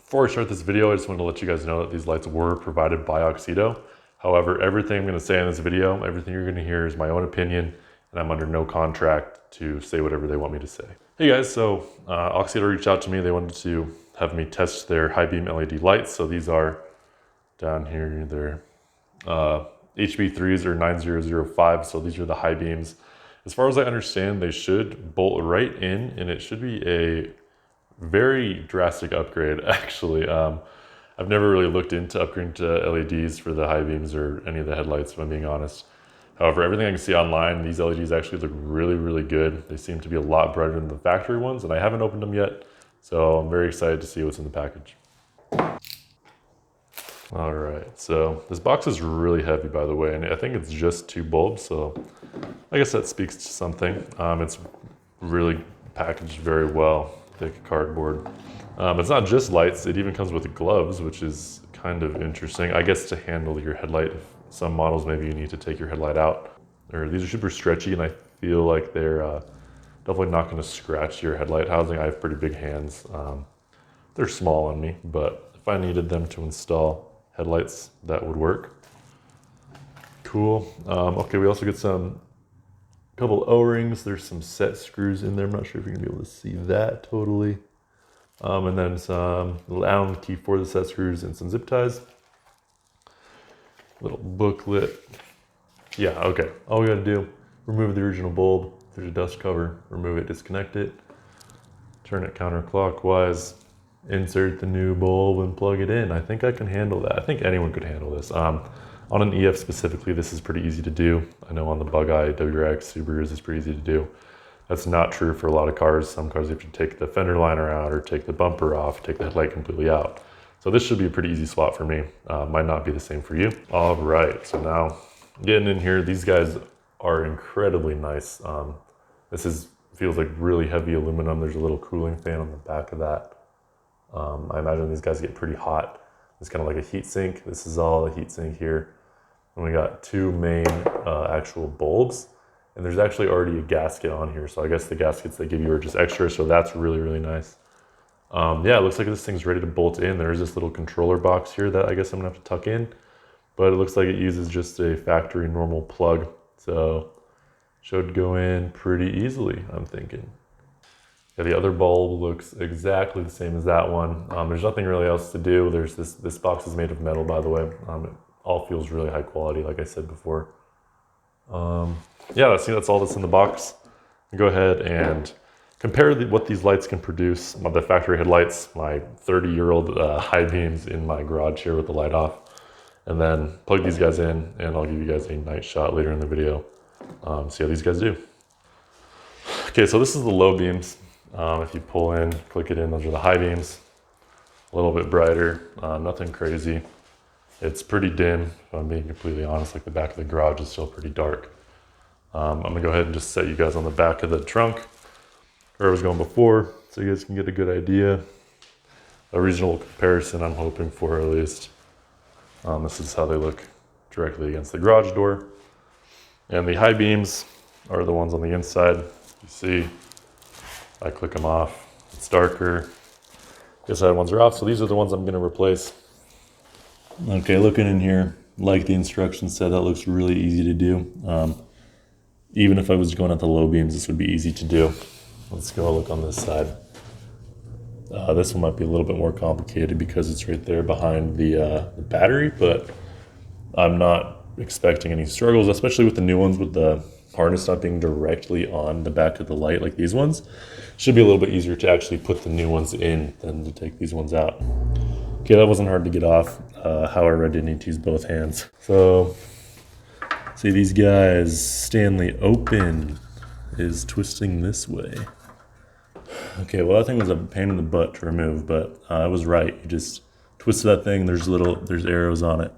Before I start this video, I just wanted to let you guys know that these lights were provided by AUXITO. However, everything I'm going to say in this video, everything you're going to hear is my own opinion, and I'm under no contract to say whatever they want me to say. Hey guys, so AUXITO reached out to me. They wanted to have me test their high beam LED lights. So these are down here, they're HB3s or 9005. So these are the high beams. As far as I understand, they should bolt right in, and it should be a very drastic upgrade, actually. I've never really looked into upgrading to LEDs for the high beams or any of the headlights, if I'm being honest. However, everything I can see online, these LEDs actually look really, really good. They seem to be a lot brighter than the factory ones, and I haven't opened them yet, so I'm very excited to see what's in the package. All right, so this box is really heavy, by the way, and I think it's just 2 bulbs, so I guess that speaks to something. It's really packaged very well, thick cardboard. It's not just lights, it even comes with gloves, which is kind of interesting. I guess to handle your headlight. Some models, maybe you need to take your headlight out. These are super stretchy, and I feel like they're definitely not going to scratch your headlight housing. I have pretty big hands. They're small on me, but if I needed them to install headlights, that would work. Cool. Okay, we also get a couple O-rings. There's some set screws in there. I'm not sure if you're gonna be able to see that totally. And then some little Allen key for the set screws and some zip ties. Little booklet. Yeah, okay. All we gotta do, remove the original bulb. If there's a dust cover, remove it, disconnect it, turn it counterclockwise, insert the new bulb and plug it in. I think I can handle that. I think anyone could handle this. On an EF specifically, this is pretty easy to do. I know on the Bug-Eye, WRX, Subarus, it's pretty easy to do. That's not true for a lot of cars. Some cars you have to take the fender liner out or take the bumper off, take the headlight completely out. So this should be a pretty easy swap for me. Might not be the same for you. All right, so now getting in here, these guys are incredibly nice. This feels like really heavy aluminum. There's a little cooling fan on the back of that. I imagine these guys get pretty hot. It's kind of like a heat sink. This is all a heat sink here. And we got 2 main actual bulbs. And there's actually already a gasket on here. So I guess the gaskets they give you are just extra. So that's really, really nice. Yeah, it looks like this thing's ready to bolt in. There's this little controller box here that I guess I'm gonna have to tuck in. But it looks like it uses just a factory normal plug. So should go in pretty easily, I'm thinking. Yeah, the other bulb looks exactly the same as that one. There's nothing really else to do. There's this box is made of metal, by the way. It all feels really high quality, like I said before. Yeah, that's all that's in the box. Go ahead and compare what these lights can produce. The factory headlights, my 30-year-old high beams in my garage here with the light off. And then plug these guys in, and I'll give you guys a night shot later in the video. See how these guys do. Okay, so this is the low beams. If you pull in, click it in, those are the high beams. A little bit brighter, nothing crazy. It's pretty dim, if I'm being completely honest. Like the back of the garage is still pretty dark. I'm gonna go ahead and just set you guys on the back of the trunk where I was going before, so you guys can get a good idea. A reasonable comparison, I'm hoping for at least. This is how they look directly against the garage door. And the high beams are the ones on the inside. You see, I click them off, it's darker. The side ones are off, so these are the ones I'm gonna replace. Okay, looking in here, like the instructions said, that looks really easy to do. Even if I was going at the low beams, this would be easy to do. Let's go look on this side. This one might be a little bit more complicated because it's right there behind the battery, but I'm not expecting any struggles, especially with the new ones with the harness not being directly on the back of the light like these ones. Should be a little bit easier to actually put the new ones in than to take these ones out. Okay, that wasn't hard to get off. However, I did need to use both hands. So, see these guys, Stanley open is twisting this way. Okay, well that thing was a pain in the butt to remove, but I was right. You just twist that thing, there's arrows on it.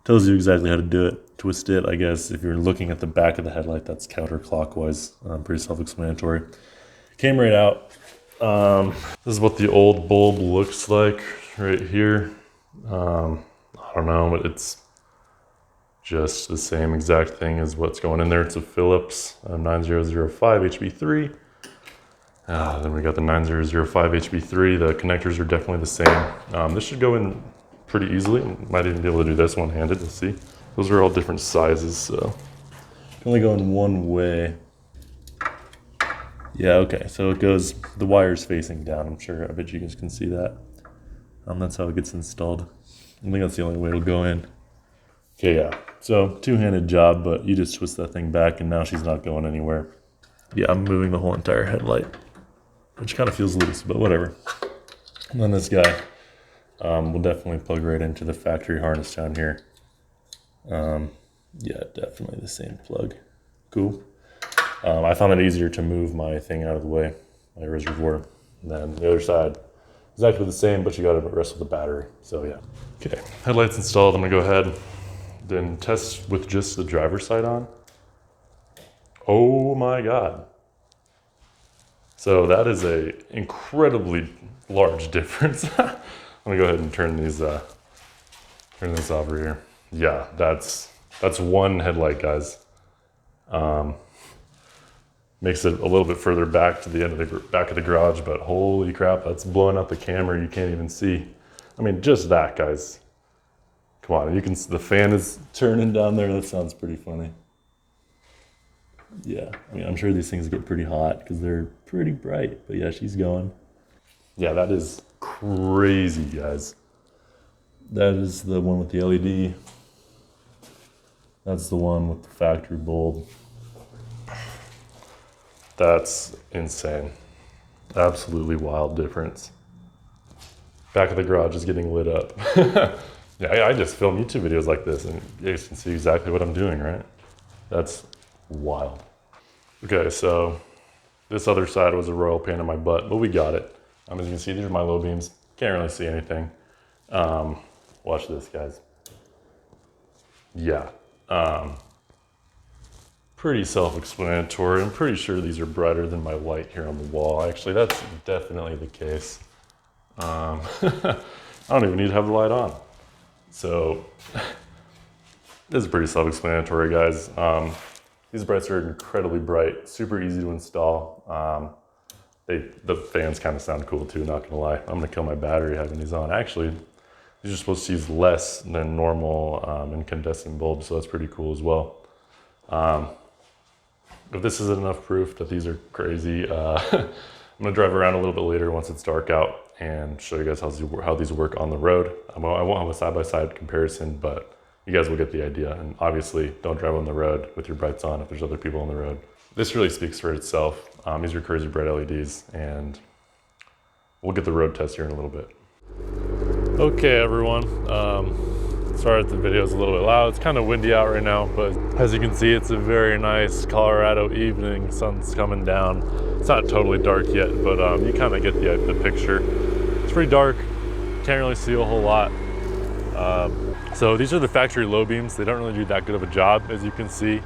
Tells you exactly how to do it. Twist it, I guess, if you're looking at the back of the headlight, that's counterclockwise. Pretty self-explanatory. Came right out. This is what the old bulb looks like right here. I don't know, but it's just the same exact thing as what's going in there. It's a Philips 9005 HB3. Then we got the 9005 HB3. The connectors are definitely the same. This should go in pretty easily. Might even be able to do this one-handed, we'll see. Those are all different sizes, so. Can only go in one way. Yeah, okay, so it goes, the wire's facing down. I'm sure, I bet you guys can see that. That's how it gets installed. I think that's the only way it'll go in. Okay, yeah, so two-handed job, but you just twist that thing back and now she's not going anywhere. Yeah, I'm moving the whole entire headlight, which kind of feels loose, but whatever. And then this guy will definitely plug right into the factory harness down here. Yeah, definitely the same plug. Cool. I found it easier to move my thing out of the way, my reservoir. And then the other side is exactly the same, but you got to rest with the battery. So yeah. Okay, headlights installed. I'm gonna go ahead then test with just the driver's side on. Oh my God. So that is a incredibly large difference. I'm gonna go ahead and turn this over here. Yeah, that's one headlight, guys. Makes it a little bit further back to the end of the back of the garage, but holy crap, that's blowing out the camera. You can't even see. I mean, just that, guys. Come on, you can. The fan is turning down there. That sounds pretty funny. Yeah, I mean, I'm sure these things get pretty hot because they're pretty bright. But yeah, she's going. Yeah, that is crazy, guys. That is the one with the LED. That's the one with the factory bulb. That's insane. Absolutely wild difference. Back of the garage is getting lit up. Yeah, I just film YouTube videos like this and you guys can see exactly what I'm doing, right? That's wild. Okay, so this other side was a royal pain in my butt, but we got it. As you can see, these are my low beams. Can't really see anything. Watch this, guys. Yeah. Pretty self-explanatory. I'm pretty sure these are brighter than my light here on the wall. Actually, that's definitely the case. I don't even need to have the light on. So this is pretty self-explanatory, guys. These brights are incredibly bright, super easy to install. The fans kind of sound cool too, not gonna lie. I'm gonna kill my battery having these on. Actually, these are supposed to use less than normal incandescent bulbs, so that's pretty cool as well. If this isn't enough proof that these are crazy, I'm gonna drive around a little bit later once it's dark out and show you guys how these work on the road. I won't have a side-by-side comparison, but you guys will get the idea. And obviously, don't drive on the road with your brights on if there's other people on the road. This really speaks for itself. These are crazy bright LEDs, and we'll get the road test here in a little bit. Okay, everyone. Sorry if the video is a little bit loud. It's kind of windy out right now, but as you can see, it's a very nice Colorado evening. Sun's coming down. It's not totally dark yet, but you kind of get the picture. It's pretty dark. Can't really see a whole lot. So these are the factory low beams. They don't really do that good of a job, as you can see.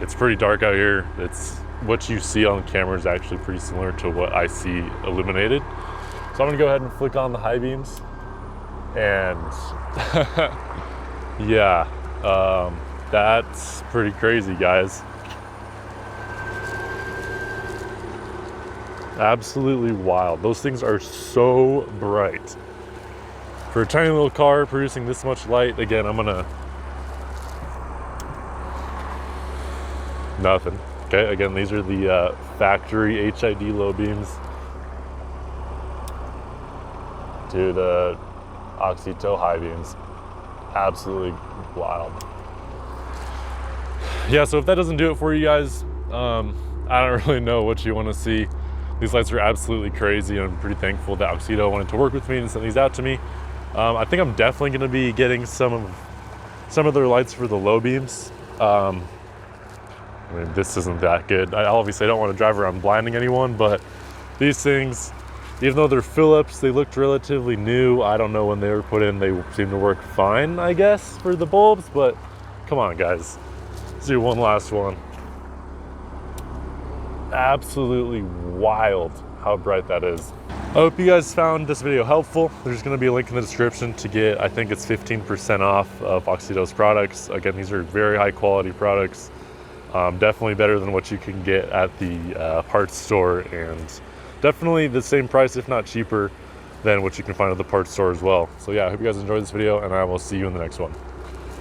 It's pretty dark out here. It's what you see on camera is actually pretty similar to what I see illuminated. So I'm gonna go ahead and flick on the high beams. And yeah, that's pretty crazy, guys. Absolutely wild. Those things are so bright. For a tiny little car producing this much light, again, I'm gonna... Nothing. Okay, again, these are the factory HID low beams to the AUXITO high beams. Absolutely wild. Yeah, so if that doesn't do it for you guys, I don't really know what you want to see. These lights are absolutely crazy, and I'm pretty thankful that AUXITO wanted to work with me and send these out to me. I think I'm definitely going to be getting some of their lights for the low beams. I mean, this isn't that good. I obviously don't want to drive around blinding anyone, but these things, even though they're Philips, they looked relatively new. I don't know when they were put in. They seem to work fine, I guess, for the bulbs, but come on, guys. Let's do one last one. Absolutely wild how bright that is. I hope you guys found this video helpful. There's gonna be a link in the description to get, I think it's 15% off of AUXITO's products. Again, these are very high quality products. Definitely better than what you can get at the parts store, and definitely the same price, if not cheaper, than what you can find at the parts store as well. So yeah, I hope you guys enjoyed this video, and I will see you in the next one.